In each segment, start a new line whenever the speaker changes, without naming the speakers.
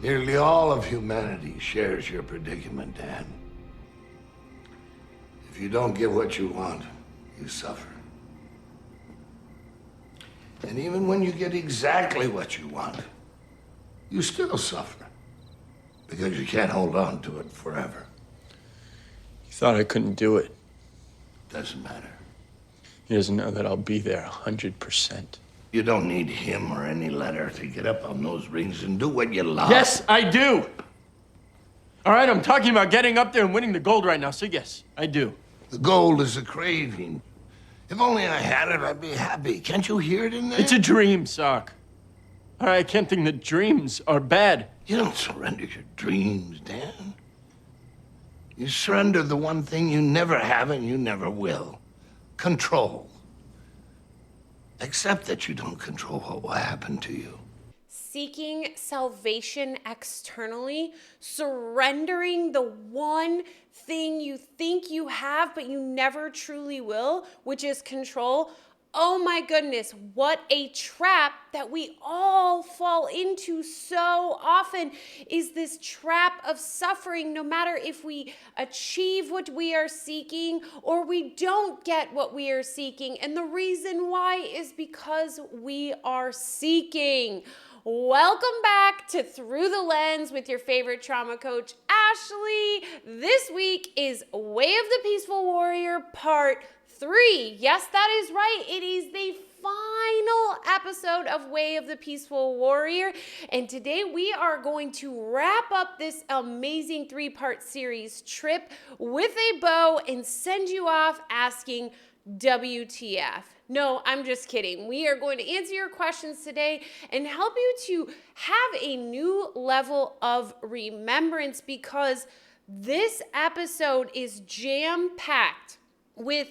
Nearly all of humanity shares your predicament, Dan. If you don't get what you want, you suffer. And even when you get exactly what you want, you still suffer. Because you can't hold on to it forever.
He thought I couldn't do it.
Doesn't matter.
He doesn't know that I'll be there 100%.
You don't need him or any letter to get up on those rings and do what you love.
Yes, I do. All right, I'm talking about getting up there and winning the gold right now, so yes, I do.
The gold is a craving. If only I had it, I'd be happy. Can't you hear it in there?
It's a dream, Sock. All right, I can't think that dreams are bad.
You don't surrender your dreams, Dan. You surrender the one thing you never have and you never will. Control. Accept that you don't control what will happen to you.
Seeking salvation externally, surrendering the one thing you think you have but you never truly will, which is control. Oh my goodness, what a trap that we all fall into so often is this trap of suffering, no matter if we achieve what we are seeking or we don't get what we are seeking. And the reason why is because we are seeking. Welcome back to Through the Lens with your favorite trauma coach, Ashley. This week is Way of the Peaceful Warrior Part 3. Yes, that is right. It is the final episode of Way of the Peaceful Warrior. And today we are going to wrap up this amazing 3-part series trip with a bow and send you off asking WTF. No, I'm just kidding. We are going to answer your questions today and help you to have a new level of remembrance, because this episode is jam-packed with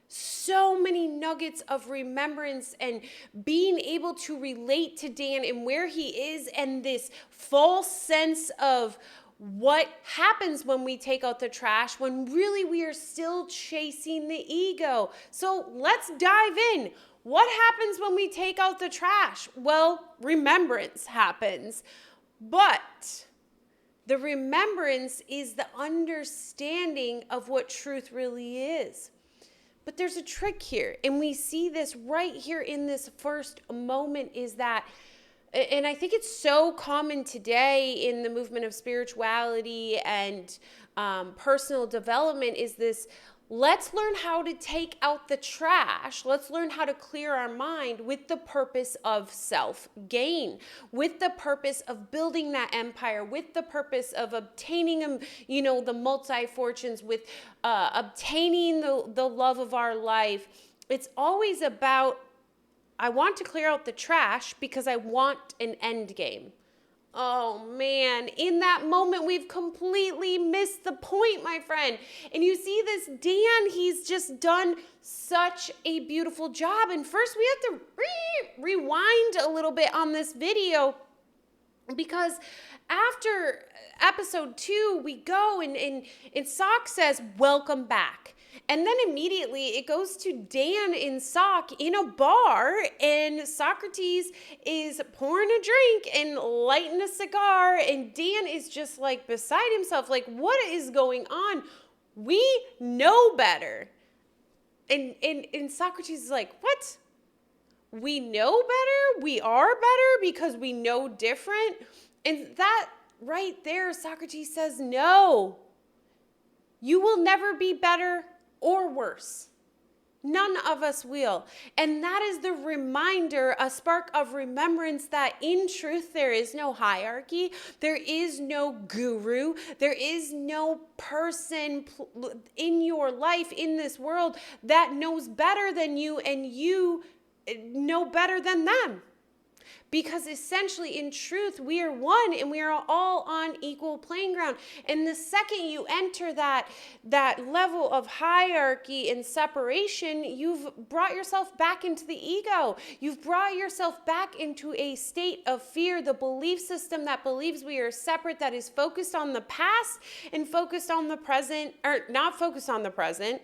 so many nuggets of remembrance and being able to relate to Dan and where he is, and this false sense of what happens when we take out the trash when really we are still chasing the ego. So let's dive in. What happens when we take out the trash? Well, remembrance happens. But the remembrance is the understanding of what truth really is. But there's a trick here, and we see this right here in this first moment, is that, and I think it's so common today in the movement of spirituality and personal development, is this: let's learn how to take out the trash. Let's learn how to clear our mind with the purpose of self-gain, with the purpose of building that empire, with the purpose of obtaining, the multi-fortunes, with obtaining the love of our life. It's always about, I want to clear out the trash because I want an end game. Oh man, in that moment, we've completely missed the point, my friend. And you see this Dan, he's just done such a beautiful job. And first we have to rewind a little bit on this video, because after episode 2, we go and Sock says, "Welcome back." And then immediately it goes to Dan and Sock in a bar, and Socrates is pouring a drink and lighting a cigar, and Dan is just like beside himself, like, what is going on? We know better. And Socrates is like, what? We know better? We are better because we know different? And that right there, Socrates says, no, you will never be better or worse. None of us will. And that is the reminder, a spark of remembrance, that in truth there is no hierarchy, there is no guru, there is no person in your life, in this world, that knows better than you and you know better than them. Because essentially, in truth, we are one and we are all on equal playing ground. And the second you enter that level of hierarchy and separation, you've brought yourself back into the ego. You've brought yourself back into a state of fear, the belief system that believes we are separate, that is focused on the past and focused on the present, or not focused on the present.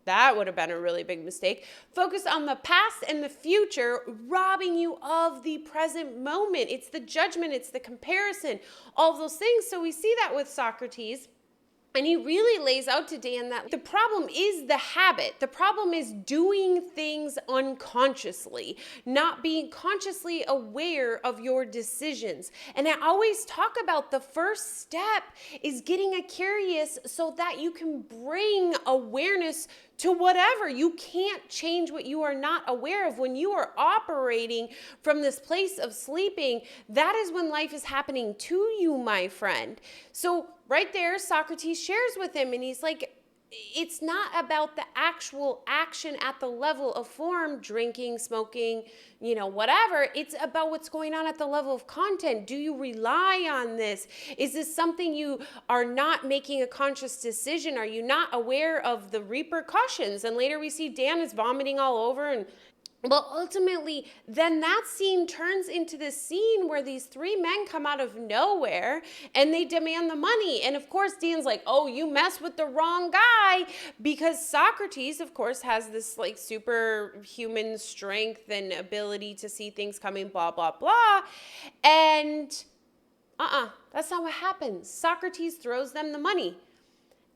That would have been a really big mistake. Focus on the past and the future, robbing you of the present moment. It's the judgment, it's the comparison, all of those things. So we see that with Socrates. And he really lays out to Dan that the problem is the habit. The problem is doing things unconsciously, not being consciously aware of your decisions. And I always talk about the first step is getting curious so that you can bring awareness to whatever. You can't change what you are not aware of. When you are operating from this place of sleeping, that is when life is happening to you, my friend. So right there, Socrates shares with him, and he's like, it's not about the actual action at the level of form, drinking, smoking, whatever. It's about what's going on at the level of content. Do you rely on this? Is this something you are not making a conscious decision? Are you not aware of the repercussions? And later we see Dan is vomiting all over, and well, ultimately, then that scene turns into this scene where these three men come out of nowhere and they demand the money. And of course, Dan's like, oh, you messed with the wrong guy, because Socrates, of course, has this like superhuman strength and ability to see things coming, blah, blah, blah. And that's not what happens. Socrates throws them the money.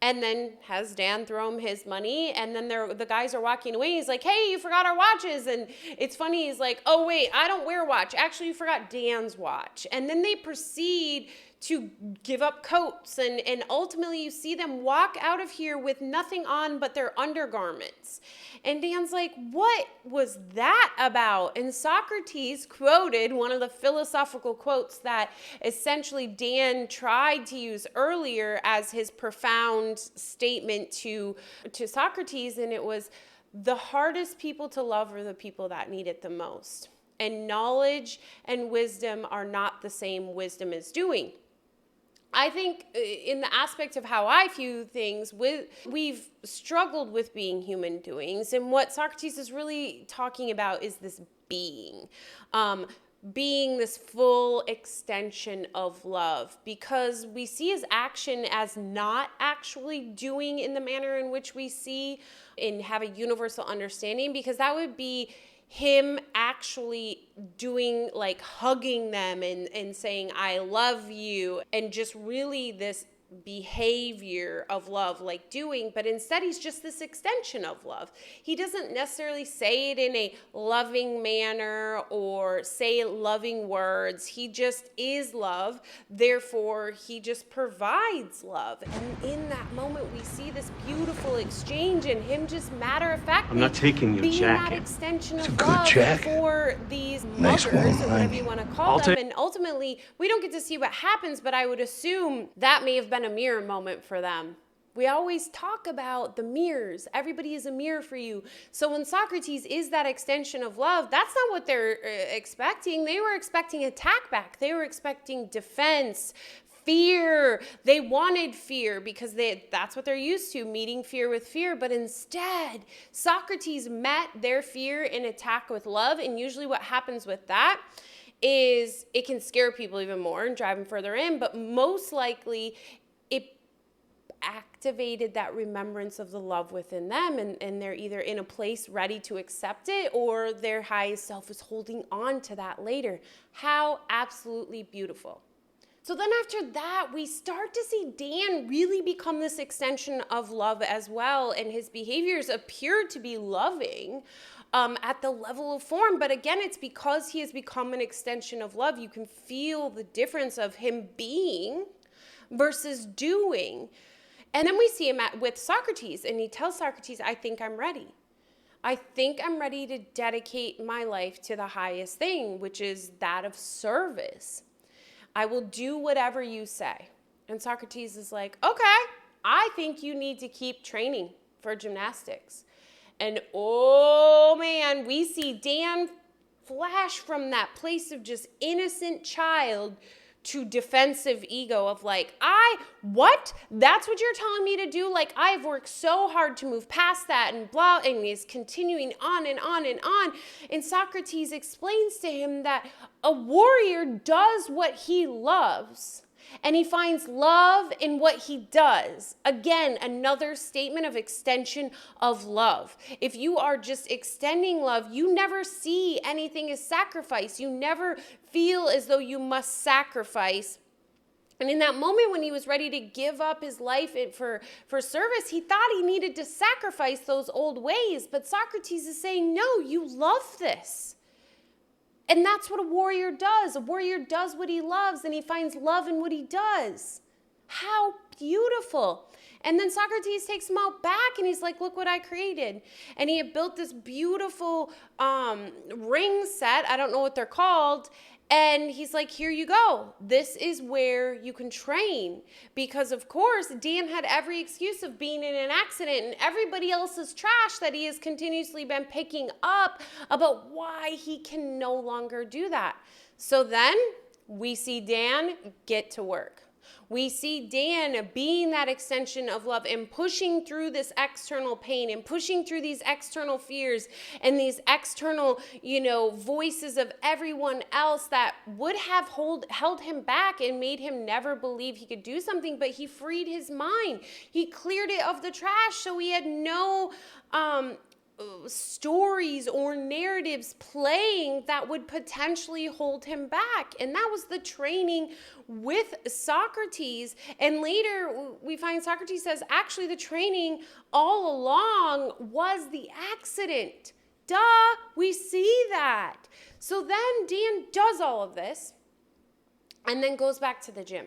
And then has Dan throw him his money, and then the guys are walking away. He's like, hey, you forgot our watches. And it's funny, he's like, oh, wait, I don't wear a watch. Actually, you forgot Dan's watch. And then they proceed to give up coats, and ultimately you see them walk out of here with nothing on but their undergarments. And Dan's like, what was that about? And Socrates quoted one of the philosophical quotes that essentially Dan tried to use earlier as his profound statement to Socrates, and it was, the hardest people to love are the people that need it the most. And knowledge and wisdom are not the same. Wisdom is doing. I think in the aspect of how I view things, we've struggled with being human doings. And what Socrates is really talking about is this being. Being this full extension of love, because we see his action as not actually doing in the manner in which we see and have a universal understanding, because that would be him actually doing, like hugging them and saying, I love you, and just really this behavior of love, like doing, but instead he's just this extension of love. He doesn't necessarily say it in a loving manner or say loving words. He just is love. Therefore, he just provides love. And in that moment, we see this beautiful exchange and him just matter of fact.
I'm not taking your
being
jacket.
That extension
It's a
of
good
love
jacket.
for these
Nice
muggers,
warm
or whatever
line.
you want to call them. And ultimately, we don't get to see what happens, but I would assume that may have been a mirror moment for them. We always talk about the mirrors. Everybody is a mirror for you. So when Socrates is that extension of love, that's not what they're expecting. They were expecting attack back. They were expecting defense, fear. They wanted fear because that's what they're used to, meeting fear with fear. But instead, Socrates met their fear and attack with love. And usually what happens with that is it can scare people even more and drive them further in. But most likely, it activated that remembrance of the love within them, and they're either in a place ready to accept it, or their highest self is holding on to that later. How absolutely beautiful. So then after that, we start to see Dan really become this extension of love as well, and his behaviors appear to be loving at the level of form. But again, it's because he has become an extension of love. You can feel the difference of him being versus doing. And then we see him with Socrates, and he tells Socrates, I think I'm ready. I think I'm ready to dedicate my life to the highest thing, which is that of service. I will do whatever you say. And Socrates is like, okay, I think you need to keep training for gymnastics. And oh man, we see Dan flash from that place of just innocent child to defensive ego of like, what? That's what you're telling me to do? Like, I've worked so hard to move past that, and blah, and he's continuing on and on and on. And Socrates explains to him that a warrior does what he loves, And he finds love in what he does. Again, another statement of extension of love. If you are just extending love, you never see anything as sacrifice. You never feel as though you must sacrifice. And in that moment when he was ready to give up his life for service, he thought he needed to sacrifice those old ways. But Socrates is saying, no, you love this. And that's what a warrior does. A warrior does what he loves, and he finds love in what he does. How beautiful. And then Socrates takes him out back, and he's like, look what I created. And he had built this beautiful ring set. I don't know what they're called. And he's like, here you go. This is where you can train. Because, of course, Dan had every excuse of being in an accident and everybody else's trash that he has continuously been picking up about why he can no longer do that. So then we see Dan get to work. We see Dan being that extension of love and pushing through this external pain and pushing through these external fears and these external, voices of everyone else that would have held him back and made him never believe he could do something. But he freed his mind. He cleared it of the trash, so he had no stories or narratives playing that would potentially hold him back. And that was the training with Socrates. And later we find Socrates says, actually the training all along was the accident. Duh, we see that. So then Dan does all of this and then goes back to the gym.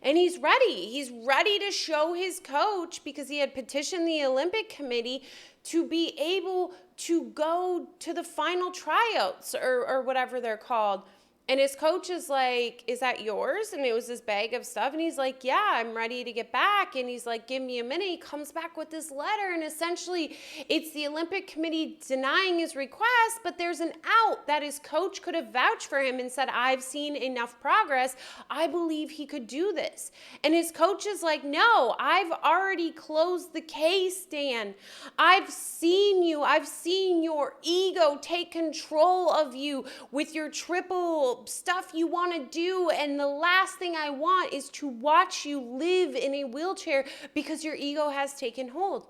And he's ready. He's ready to show his coach, because he had petitioned the Olympic Committee to be able to go to the final tryouts or whatever they're called. And his coach is like, is that yours? And it was this bag of stuff. And he's like, yeah, I'm ready to get back. And he's like, give me a minute. He comes back with this letter. And essentially, it's the Olympic Committee denying his request, but there's an out that his coach could have vouched for him and said, I've seen enough progress. I believe he could do this. And his coach is like, no, I've already closed the case, Dan. I've seen you. I've seen your ego take control of you with your triple stuff you want to do, and the last thing I want is to watch you live in a wheelchair because your ego has taken hold.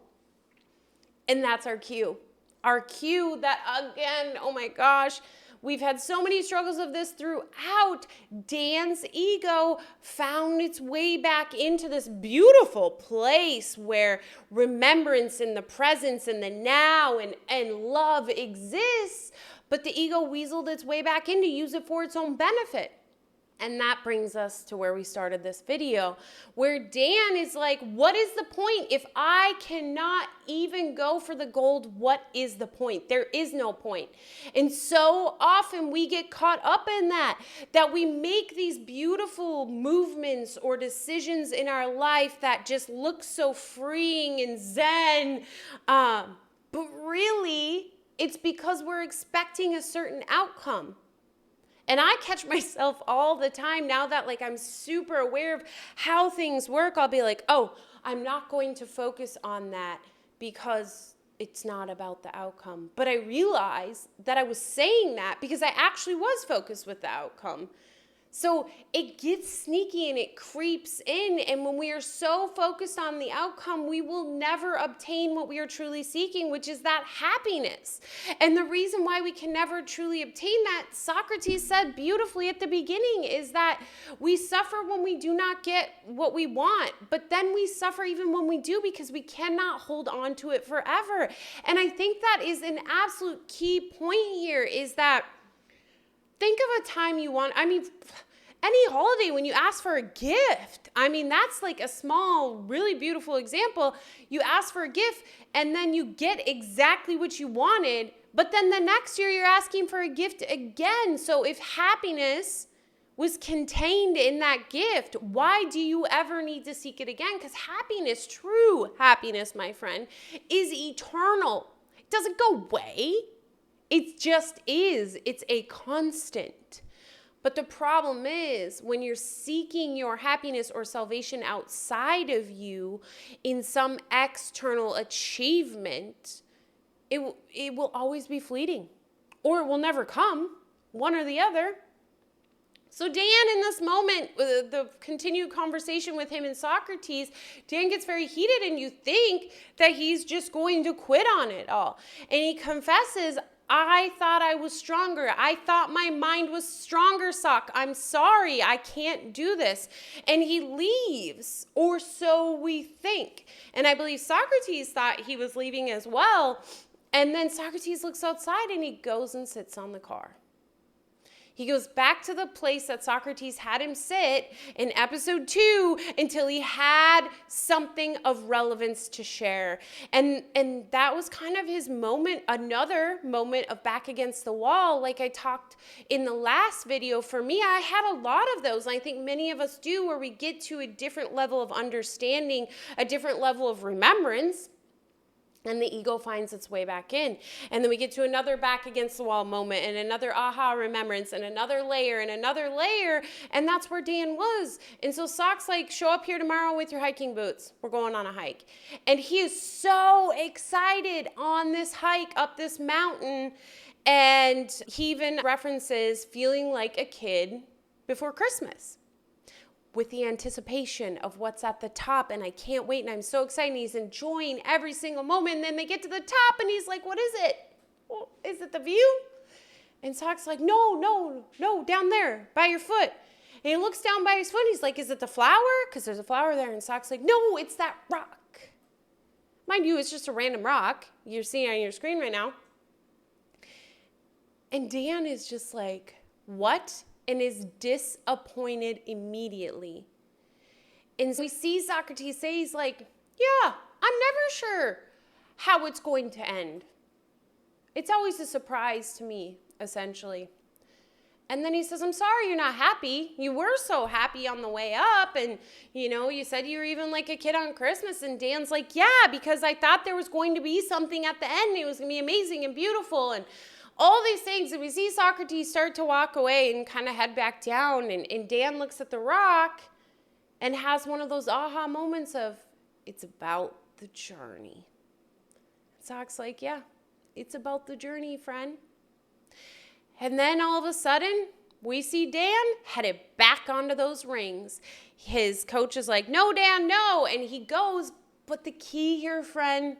And that's our cue. Our cue that, again, oh my gosh, we've had so many struggles of this throughout. Dan's ego found its way back into this beautiful place where remembrance and the presence and the now and love exists. But the ego weaseled its way back in to use it for its own benefit. And that brings us to where we started this video, where Dan is like, what is the point? If I cannot even go for the gold, what is the point? There is no point. And so often we get caught up in that we make these beautiful movements or decisions in our life that just look so freeing and zen. But really, it's because we're expecting a certain outcome. And I catch myself all the time now that I'm super aware of how things work. I'll be like, oh, I'm not going to focus on that because it's not about the outcome. But I realized that I was saying that because I actually was focused with the outcome. So it gets sneaky and it creeps in. And when we are so focused on the outcome, we will never obtain what we are truly seeking, which is that happiness. And the reason why we can never truly obtain that, Socrates said beautifully at the beginning, is that we suffer when we do not get what we want. But then we suffer even when we do, because we cannot hold on to it forever. And I think that is an absolute key point here, is that think of a time you want, any holiday when you ask for a gift. That's like a small, really beautiful example. You ask for a gift and then you get exactly what you wanted, but then the next year you're asking for a gift again. So if happiness was contained in that gift, why do you ever need to seek it again? Because happiness, true happiness, my friend, is eternal. It doesn't go away. It just is. It's a constant. But the problem is when you're seeking your happiness or salvation outside of you in some external achievement, it will always be fleeting, or it will never come, one or the other. So Dan, in this moment, the continued conversation with him and Socrates, Dan gets very heated, and you think that he's just going to quit on it all. And he confesses, I thought I was stronger. I thought my mind was stronger, Soc. I'm sorry. I can't do this. And he leaves, or so we think. And I believe Socrates thought he was leaving as well. And then Socrates looks outside, and he goes and sits on the car. He goes back to the place that Socrates had him sit in episode 2 until he had something of relevance to share. And that was kind of his moment, another moment of back against the wall. Like I talked in the last video, for me, I had a lot of those. And I think many of us do, where we get to a different level of understanding, a different level of remembrance. And the ego finds its way back in. And then we get to another back against the wall moment, and another aha remembrance, and another layer, and another layer. And that's where Dan was. And so Soc's like, show up here tomorrow with your hiking boots. We're going on a hike. And he is so excited on this hike up this mountain. And he even references feeling like a kid before Christmas, with the anticipation of what's at the top, and I can't wait, and I'm so excited, and he's enjoying every single moment. And then they get to the top, and he's like, what is it? Well, is it the view? And Soc's like, no, down there, by your foot. And he looks down by his foot, and he's like, is it the flower? Because there's a flower there. And Soc's like, no, it's that rock. Mind you, it's just a random rock. You're seeing it on your screen right now. And Dan is just like, what? And is disappointed immediately. And so we see Socrates say, he's like, yeah, I'm never sure how it's going to end. It's always a surprise to me, essentially. And then he says, I'm sorry you're not happy. You were so happy on the way up. And, you said you were even like a kid on Christmas. And Dan's like, yeah, because I thought there was going to be something at the end. It was going to be amazing and beautiful. And all these things, and we see Socrates start to walk away and kind of head back down, and Dan looks at the rock and has one of those aha moments of, it's about the journey. Soc's like, yeah, it's about the journey, friend. And then all of a sudden, we see Dan headed back onto those rings. His coach is like, no, Dan, no, and he goes, but the key here, friend,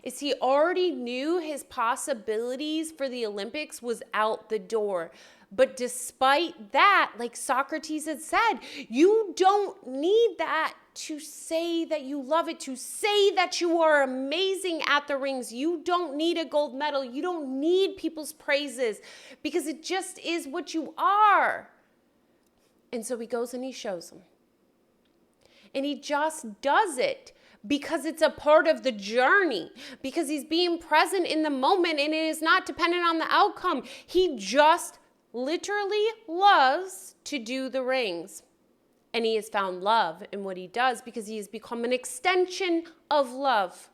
is he already knew his possibilities for the Olympics was out the door. But despite that, like Socrates had said, you don't need that to say that you love it, to say that you are amazing at the rings. You don't need a gold medal. You don't need people's praises, because it just is what you are. And so he goes and he shows them. And he just does it because it's a part of the journey, because he's being present in the moment, and it is not dependent on the outcome. He just literally loves to do the rings. And he has found love in what he does, because he has become an extension of love.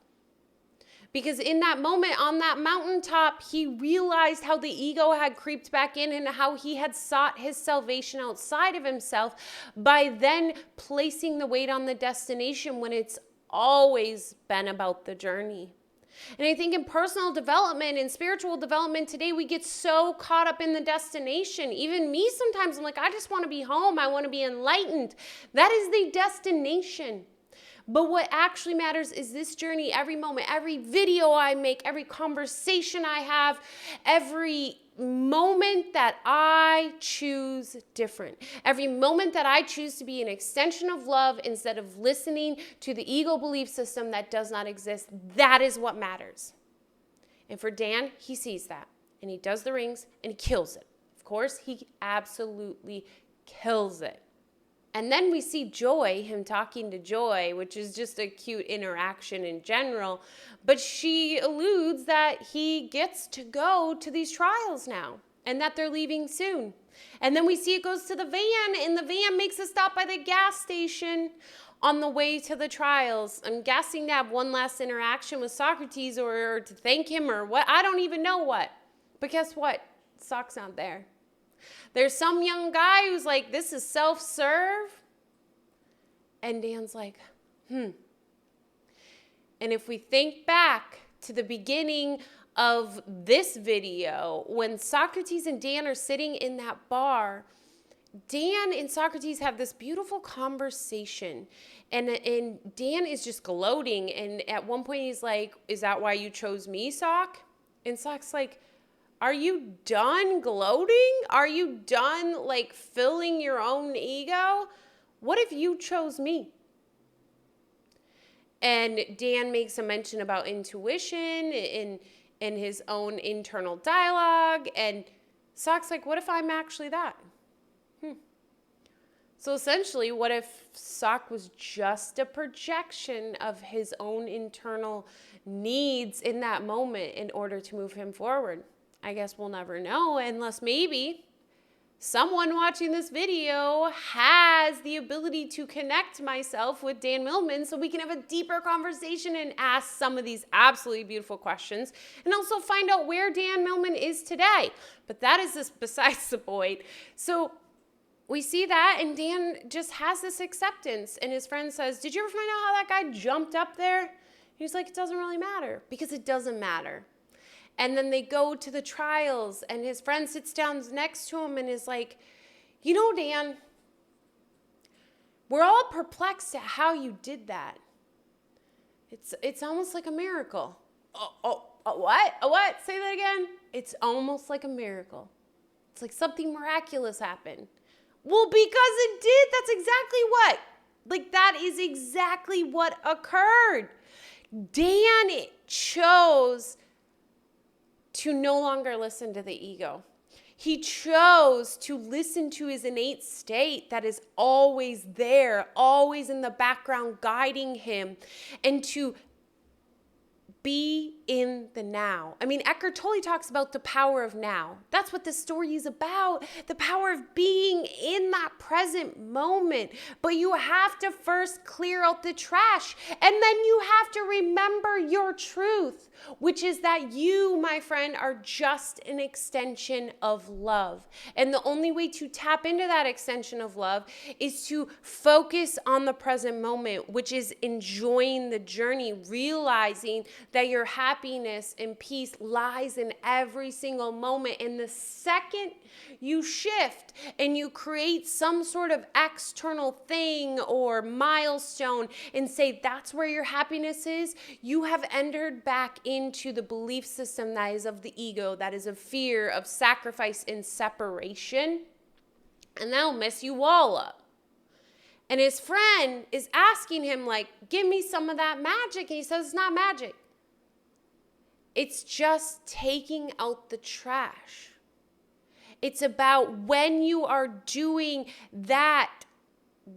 Because in that moment on that mountaintop, he realized how the ego had creeped back in, and how he had sought his salvation outside of himself by then placing the weight on the destination, when it's always been about the journey. And I think in personal development and spiritual development today, we get so caught up in the destination. Even me, sometimes I'm like, I just want to be home. I want to be enlightened. That is the destination. But what actually matters is this journey, every moment, every video I make, every conversation I have, every moment that I choose different. Every moment that I choose to be an extension of love instead of listening to the ego belief system that does not exist. That is what matters. And for Dan, he sees that. And he does the rings and he kills it. Of course, he absolutely kills it. And then we see Joy, him talking to Joy, which is just a cute interaction in general. But she alludes that he gets to go to these trials now, and that they're leaving soon. And then we see it goes to the van, and the van makes a stop by the gas station on the way to the trials. I'm guessing to have one last interaction with Socrates, or to thank him, or what. I don't even know what. But guess what? Soc's not there. There's some young guy who's like, this is self-serve. And Dan's like, And if we think back to the beginning of this video, when Socrates and Dan are sitting in that bar, Dan and Socrates have this beautiful conversation, and Dan is just gloating, and at one point he's like, is that why you chose me, Sock? And Sock's like, are you done gloating? Are you done like filling your own ego? What if you chose me? And Dan makes a mention about intuition in his own internal dialogue, and Sock's like, what if I'm actually that? So essentially, what if Sock was just a projection of his own internal needs in that moment in order to move him forward? I guess we'll never know, unless maybe someone watching this video has the ability to connect myself with Dan Millman so we can have a deeper conversation and ask some of these absolutely beautiful questions and also find out where Dan Millman is today. But that is just besides the point. So we see that, and Dan just has this acceptance, and his friend says, did you ever find out how that guy jumped up there? And he's like, it doesn't really matter, because it doesn't matter. And then they go to the trials, and his friend sits down next to him and is like, you know, Dan, we're all perplexed at how you did that. It's almost like a miracle. What? Say that again? It's almost like a miracle. It's like something miraculous happened. Well, because it did. That's exactly what. Like, that is exactly what occurred. Dan chose to no longer listen to the ego. He chose to listen to his innate state that is always there, always in the background guiding him, and to be in the now. I mean, Eckhart Tolle talks about the power of now. That's what this story is about. The power of being in that present moment. But you have to first clear out the trash. And then you have to remember your truth, which is that you, my friend, are just an extension of love. And the only way to tap into that extension of love is to focus on the present moment, which is enjoying the journey, realizing that your happiness and peace lies in every single moment. And the second you shift and you create some sort of external thing or milestone and say that's where your happiness is, you have entered back into the belief system that is of the ego, that is of fear, of sacrifice and separation, and that'll mess you all up. And his friend is asking him, like, give me some of that magic. And he says, it's not magic. It's just taking out the trash. It's about when you are doing that,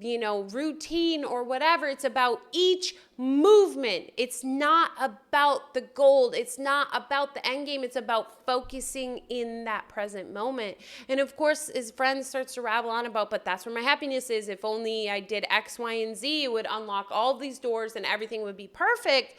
routine or whatever, it's about each movement. It's not about the goal. It's not about the end game. It's about focusing in that present moment. And of course, his friend starts to rabble on about, but that's where my happiness is. If only I did X, Y, and Z, it would unlock all these doors and everything would be perfect.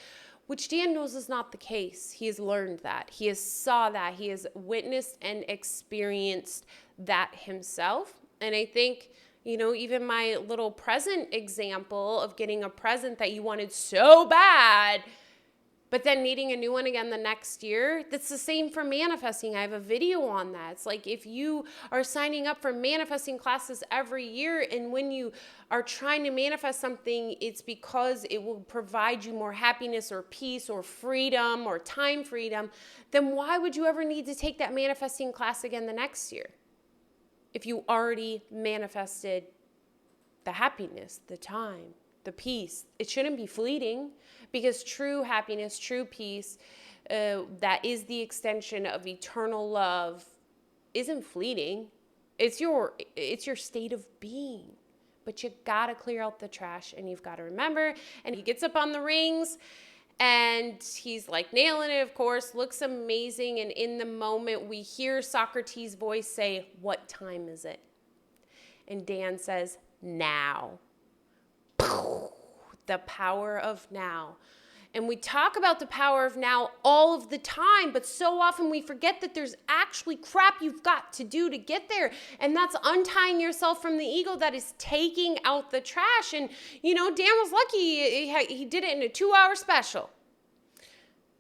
Which Dan knows is not the case. He has learned that. He has saw that. He has witnessed and experienced that himself. And I think, even my little present example of getting a present that you wanted so bad, but then needing a new one again the next year, that's the same for manifesting. I have a video on that. It's like if you are signing up for manifesting classes every year, and when you are trying to manifest something, it's because it will provide you more happiness or peace or freedom or time freedom, then why would you ever need to take that manifesting class again the next year? If you already manifested the happiness, the time, the peace, it shouldn't be fleeting, because true happiness, true peace, that is the extension of eternal love, isn't fleeting. It's your state of being. But you gotta clear out the trash, and you've got to remember. And he gets up on the rings, and he's like nailing it, of course, looks amazing. And in the moment, we hear Socrates' voice say, what time is it? And Dan says, now. The power of now. And we talk about the power of now all of the time, but so often we forget that there's actually crap you've got to do to get there. And that's untying yourself from the ego that is taking out the trash. And, Dan was lucky he did it in a 2-hour special.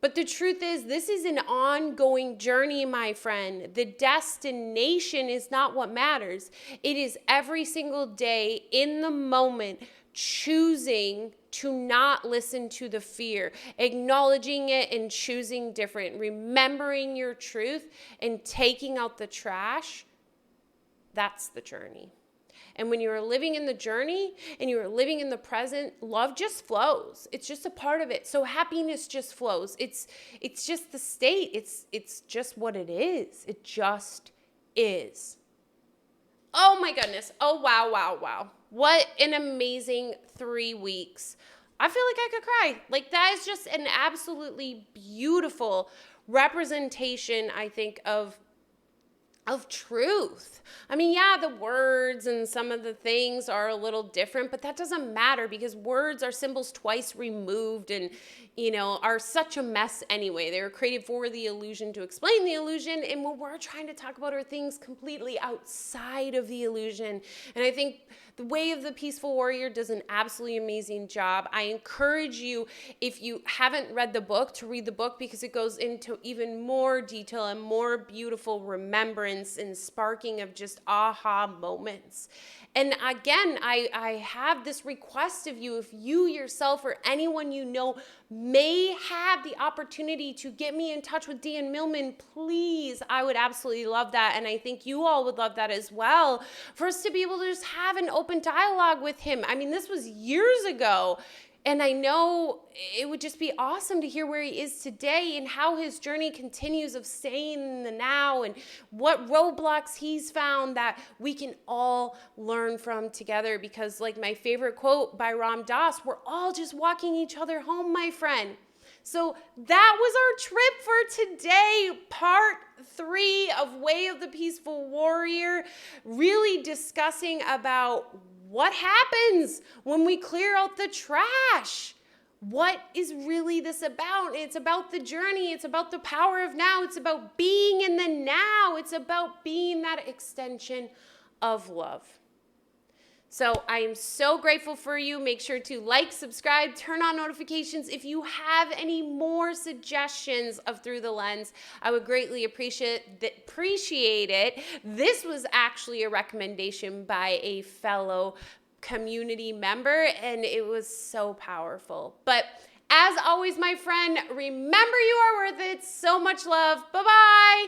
But the truth is, this is an ongoing journey, my friend. The destination is not what matters. It is every single day in the moment choosing to not listen to the fear, acknowledging it and choosing different, remembering your truth and taking out the trash. That's the journey. And when you are living in the journey and you are living in the present, love just flows. It's just a part of it. So happiness just flows. It's just the state. It's just what it is. It just is. Oh my goodness. Oh, wow, wow, wow. What an amazing 3 weeks. I feel like I could cry. Like, that is just an absolutely beautiful representation, I think, of truth. I mean, yeah, the words and some of the things are a little different, but that doesn't matter because words are symbols twice removed and, are such a mess anyway. They were created for the illusion to explain the illusion, and what we're trying to talk about are things completely outside of the illusion. And I think the Way of the Peaceful Warrior does an absolutely amazing job. I encourage you, if you haven't read the book, to read the book because it goes into even more detail and more beautiful remembrance and sparking of just aha moments. And again, I have this request of you, if you yourself or anyone you know may have the opportunity to get me in touch with Dan Millman, please, I would absolutely love that. And I think you all would love that as well, for us to be able to just have an open dialogue with him. I mean, this was years ago. And I know it would just be awesome to hear where he is today and how his journey continues of staying in the now and what roadblocks he's found that we can all learn from together. Because like my favorite quote by Ram Dass, we're all just walking each other home, my friend. So that was our trip for today, part 3 of Way of the Peaceful Warrior, really discussing about what happens when we clear out the trash. What is really this about? It's about the journey. It's about the power of now. It's about being in the now. It's about being that extension of love. So I am so grateful for you. Make sure to like, subscribe, turn on notifications. If you have any more suggestions of Through the Lens, I would greatly appreciate it. This was actually a recommendation by a fellow community member, and it was so powerful. But as always, my friend, remember you are worth it. So much love. Bye-bye.